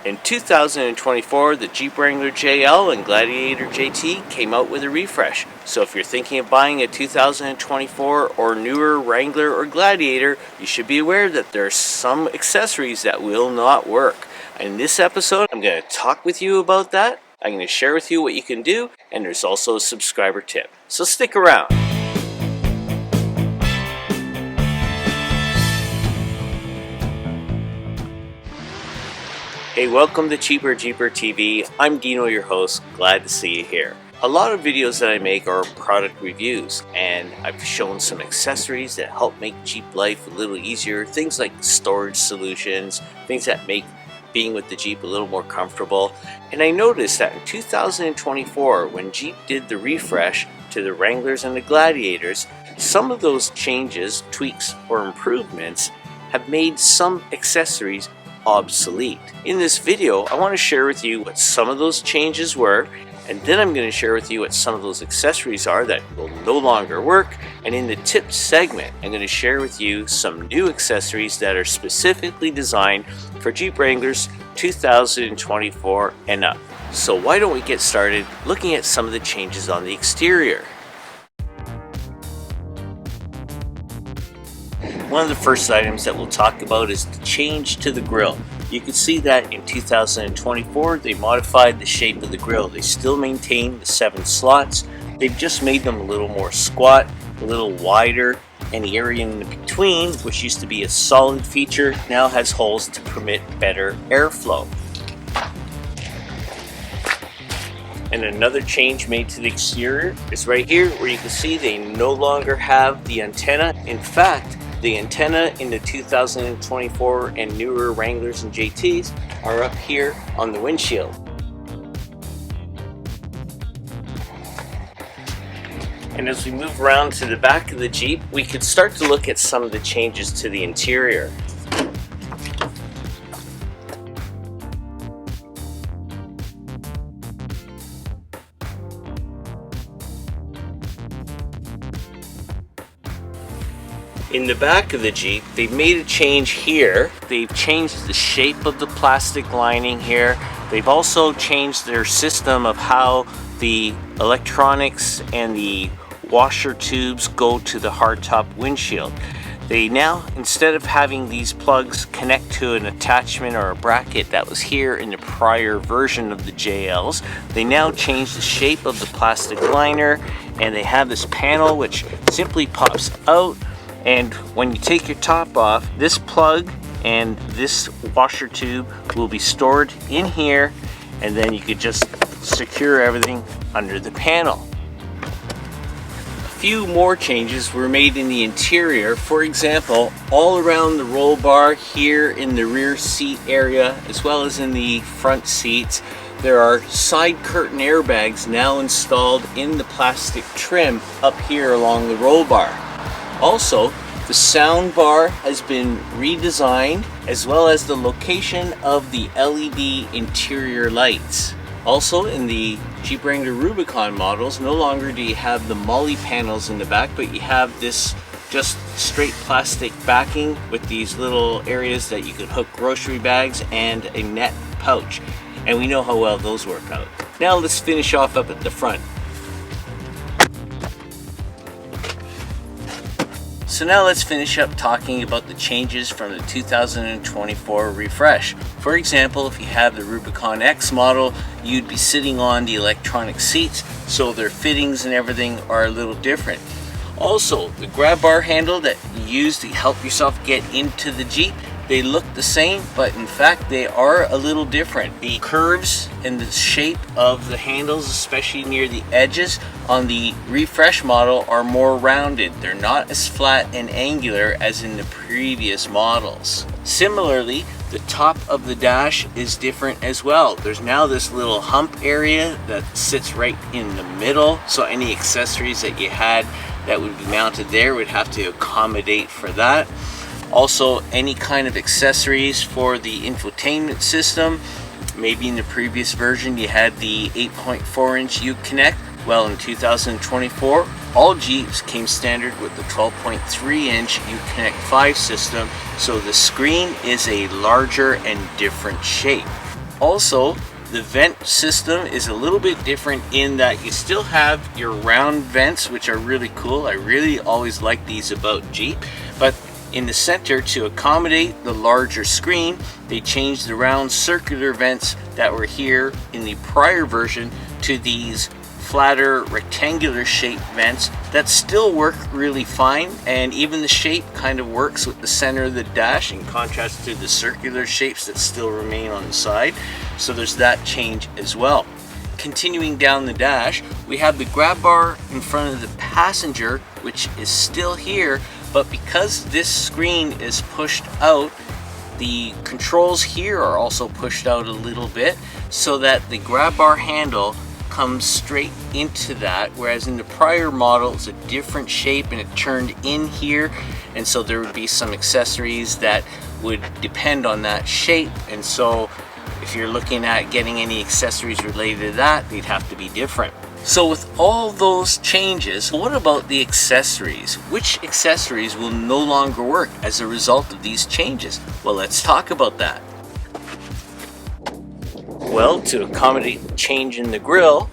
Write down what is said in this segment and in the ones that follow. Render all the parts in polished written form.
In 2024, the Jeep Wrangler JL and Gladiator JT came out with a refresh. So if you're thinking of buying a 2024 or newer Wrangler or Gladiator, you should be aware that there are some accessories that will not work. In this episode, I'm going to talk with you about that. I'm going to share with you what you can do, and there's also a subscriber tip. So stick around. Hey, welcome to Cheaper Jeeper TV. I'm Dino, your host. Glad to see you here. A lot of videos that I make are product reviews, and I've shown some accessories that help make Jeep life a little easier. Things like storage solutions, things that make being with the Jeep a little more comfortable. And I noticed that in 2024, when Jeep did the refresh to the Wranglers and the Gladiators, some of those changes, tweaks, or improvements have made some accessories obsolete. In this video, I want to share with you what some of those changes were, and then I'm going to share with you what some of those accessories are that will no longer work. And in the tips segment, I'm going to share with you some new accessories that are specifically designed for Jeep Wranglers 2024 and up. So why don't we get started looking at some of the changes on the exterior. One of the first items that we'll talk about is the change to the grille. You can see that in 2024 they modified the shape of the grille. They still maintain the 7 slots. They've just made them a little more squat, a little wider, and the area in between, which used to be a solid feature, now has holes to permit better airflow. And another change made to the exterior is right here, where you can see they no longer have the antenna. In fact, the antenna in the 2024 and newer Wranglers and JTs are up here on the windshield. And as we move around to the back of the Jeep, we could start to look at some of the changes to the interior. In the back of the Jeep, they've made a change here. They've changed the shape of the plastic lining here. They've also changed their system of how the electronics and the washer tubes go to the hardtop windshield. They now, instead of having these plugs connect to an attachment or a bracket that was here in the prior version of the JLs, they now change the shape of the plastic liner, and they have this panel which simply pops out. And when you take your top off, this plug and this washer tube will be stored in here, and then you could just secure everything under the panel. A few more changes were made in the interior. For example, all around the roll bar here in the rear seat area, as well as in the front seats, there are side curtain airbags now installed in the plastic trim up here along the roll bar. Also, the sound bar has been redesigned, as well as the location of the LED interior lights. Also, in the Jeep Wrangler Rubicon models, no longer do you have the MOLLE panels in the back, but you have this just straight plastic backing with these little areas that you could hook grocery bags and a net pouch. And we know how well those work out. Now let's finish off up at the front. So now let's finish up talking about the changes from the 2024 refresh. For example, if you have the Rubicon X model, you'd be sitting on the electronic seats, so their fittings and everything are a little different. Also, the grab bar handle that you use to help yourself get into the Jeep, they look the same, but in fact they are a little different. The curves and the shape of the handles, especially near the edges on the refresh model, are more rounded. They're not as flat and angular as in the previous models. Similarly, the top of the dash is different as well. There's now this little hump area that sits right in the middle, so any accessories that you had that would be mounted there would have to accommodate for that. Also, any kind of accessories for the infotainment system. Maybe in the previous version you had the 8.4-inch Uconnect. Well, in 2024, all Jeeps came standard with the 12.3-inch Uconnect 5 system, so the screen is a larger and different shape. Also, the vent system is a little bit different in that you still have your round vents, which are really cool. I really always like these about Jeep, but in the center, to accommodate the larger screen, they changed the round circular vents that were here in the prior version to these flatter rectangular shaped vents that still work really fine, and even the shape kind of works with the center of the dash in contrast to the circular shapes that still remain on the side. So there's that change as well. Continuing down the dash, we have the grab bar in front of the passenger, which is still here, but because this screen is pushed out, the controls here are also pushed out a little bit so that the grab bar handle comes straight into that, whereas in the prior model it's a different shape and it turned in here, and so there would be some accessories that would depend on that shape, and so if you're looking at getting any accessories related to that, they'd have to be different. So with all those changes, what about the accessories? Which accessories will no longer work as a result of these changes? Well, let's talk about that. Well, to accommodate the change in the grille,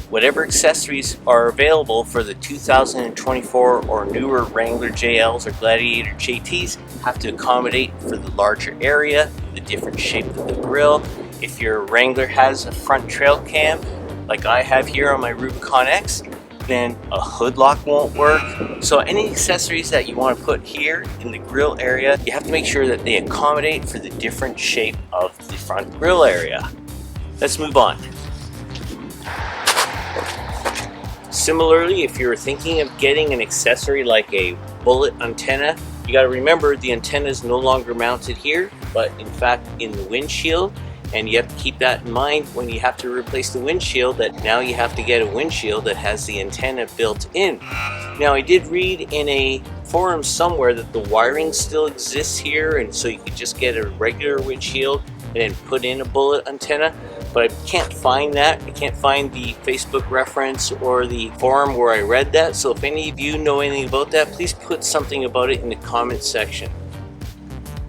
whatever accessories are available for the 2024 or newer Wrangler JLs or Gladiator JTs have to accommodate for the larger area, the different shape of the grille. If your Wrangler has a front trail cam, like I have here on my Rubicon X, then a hood lock won't work. So any accessories that you want to put here in the grille area, you have to make sure that they accommodate for the different shape of the front grille area. Let's move on. Similarly, if you're thinking of getting an accessory like a bullet antenna, you got to remember the antenna is no longer mounted here, but in fact in the windshield, and you have to keep that in mind when you have to replace the windshield, that now you have to get a windshield that has the antenna built in. Now, I did read in a forum somewhere that the wiring still exists here, and so you could just get a regular windshield and then put in a bullet antenna, but I can't find that. I can't find the Facebook reference or the forum where I read that. So if any of you know anything about that, please put something about it in the comments section.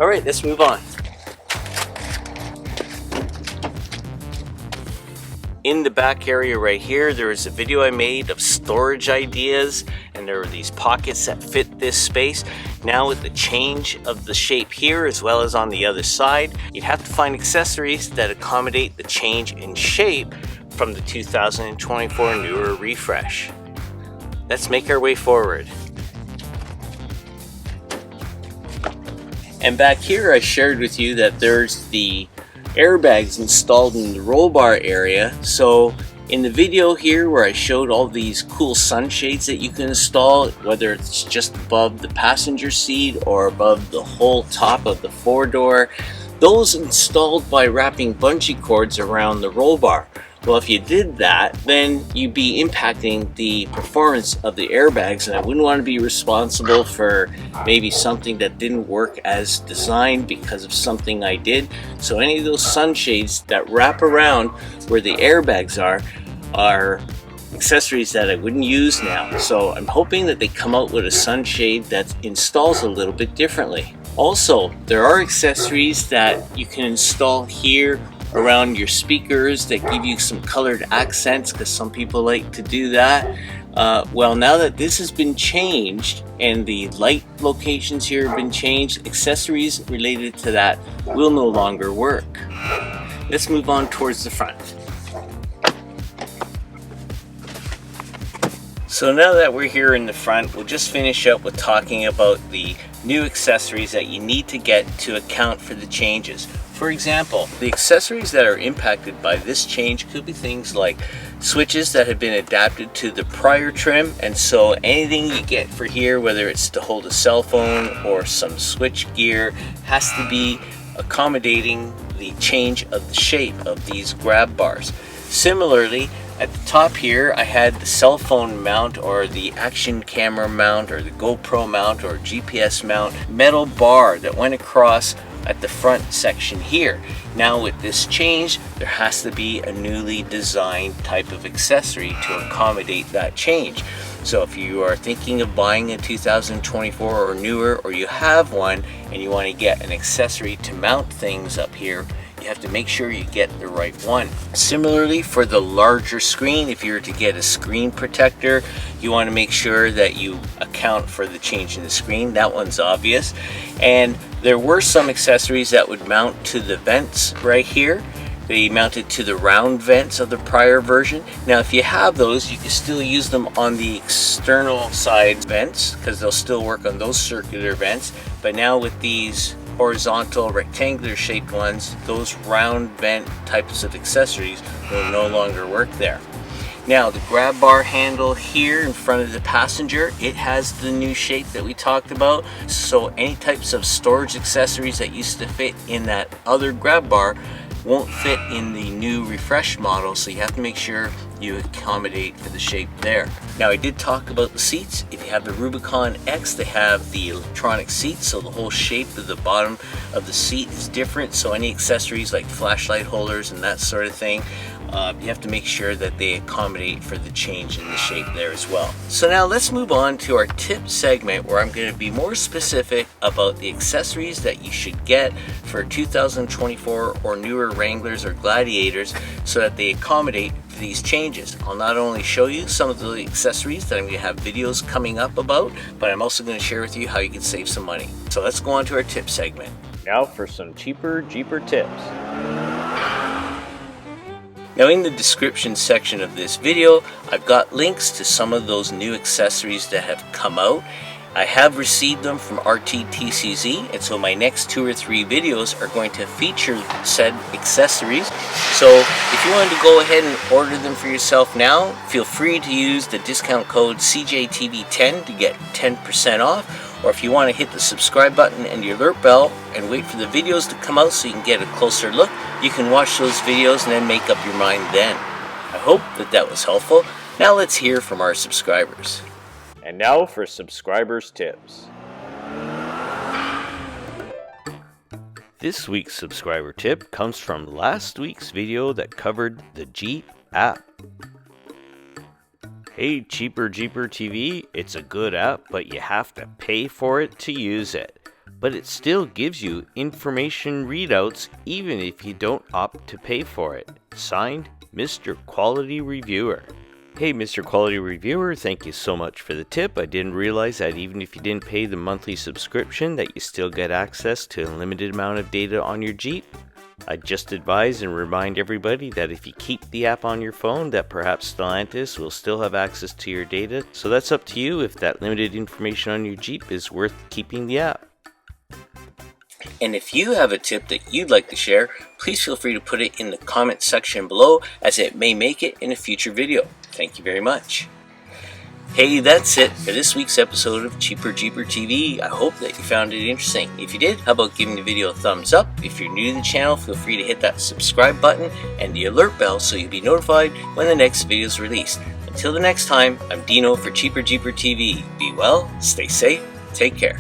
All right, let's move on. In the back area right here, there is a video I made of storage ideas, and there are these pockets that fit this space. Now with the change of the shape here as well as on the other side, you'd have to find accessories that accommodate the change in shape from the 2024 newer refresh. Let's make our way forward. And back here I shared with you that there's the airbags installed in the roll bar area. So in the video here where I showed all these cool sunshades that you can install, whether it's just above the passenger seat or above the whole top of the four-door, those installed by wrapping bungee cords around the roll bar. Well, if you did that, then you'd be impacting the performance of the airbags, and I wouldn't want to be responsible for maybe something that didn't work as designed because of something I did. So any of those sunshades that wrap around where the airbags are accessories that I wouldn't use now. So I'm hoping that they come out with a sunshade that installs a little bit differently. Also, there are accessories that you can install here around your speakers that give you some colored accents, because some people like to do that. Well, now that this has been changed and the light locations here have been changed, accessories related to that will no longer work. Let's move on towards the front. So now that we're here in the front, we'll just finish up with talking about the new accessories that you need to get to account for the changes. For example, the accessories that are impacted by this change could be things like switches that have been adapted to the prior trim, and so anything you get for here, whether it's to hold a cell phone or some switch gear, has to be accommodating the change of the shape of these grab bars. Similarly, at the top here, I had the cell phone mount or the action camera mount or the GoPro mount or GPS mount metal bar that went across at the front section here. Now with this change, there has to be a newly designed type of accessory to accommodate that change. So if you are thinking of buying a 2024 or newer, or you have one and you want to get an accessory to mount things up here, you have to make sure you get the right one. Similarly, for the larger screen, if you were to get a screen protector, you want to make sure that you account for the change in the screen. That one's obvious. And there were some accessories that would mount to the vents right here. They mounted to the round vents of the prior version. Now if you have those, you can still use them on the external side vents because they'll still work on those circular vents. But now with these horizontal rectangular shaped ones, those round vent types of accessories will no longer work there. Now the grab bar handle here in front of the passenger, it has the new shape that we talked about. So any types of storage accessories that used to fit in that other grab bar won't fit in the new refreshed model, so you have to make sure you accommodate for the shape there. Now I did talk about the seats. If you have the Rubicon X, they have the electronic seats, so the whole shape of the bottom of the seat is different. So any accessories like flashlight holders and that sort of thing, you have to make sure that they accommodate for the change in the shape there as well. So now let's move on to our tip segment, where I'm going to be more specific about the accessories that you should get for 2024 or newer Wranglers or Gladiators so that they accommodate for these changes. I'll not only show you some of the accessories that I'm going to have videos coming up about, but I'm also going to share with you how you can save some money. So let's go on to our tip segment. Now for some cheaper Jeeper tips. Now in the description section of this video, I've got links to some of those new accessories that have come out. I have received them from RTTCZ, and so my next 2 or 3 videos are going to feature said accessories. So if you wanted to go ahead and order them for yourself now, feel free to use the discount code CJTV10 to get 10% off. Or if you want to hit the subscribe button and the alert bell and wait for the videos to come out so you can get a closer look, you can watch those videos and then make up your mind then. I hope that was helpful. Now let's hear from our subscribers. And now for subscribers tips. This week's subscriber tip comes from last week's video that covered the Jeep app. Hey Cheaper Jeeper TV, it's a good app, but you have to pay for it to use it. But it still gives you information readouts even if you don't opt to pay for it. Signed, Mr. Quality Reviewer. Hey Mr. Quality Reviewer, thank you so much for the tip. I didn't realize that even if you didn't pay the monthly subscription that you still get access to a limited amount of data on your Jeep. I just advise and remind everybody that if you keep the app on your phone, that perhaps Stellantis will still have access to your data. So that's up to you if that limited information on your Jeep is worth keeping the app. And if you have a tip that you'd like to share, please feel free to put it in the comment section below, as it may make it in a future video. Thank you very much. Hey, that's it for this week's episode of Cheaper Jeeper TV. I hope that you found it interesting. If you did, how about giving the video a thumbs up? If you're new to the channel, feel free to hit that subscribe button and the alert bell so you'll be notified when the next video is released. Until the next time, I'm Dino for Cheaper Jeeper TV. Be well, stay safe, take care.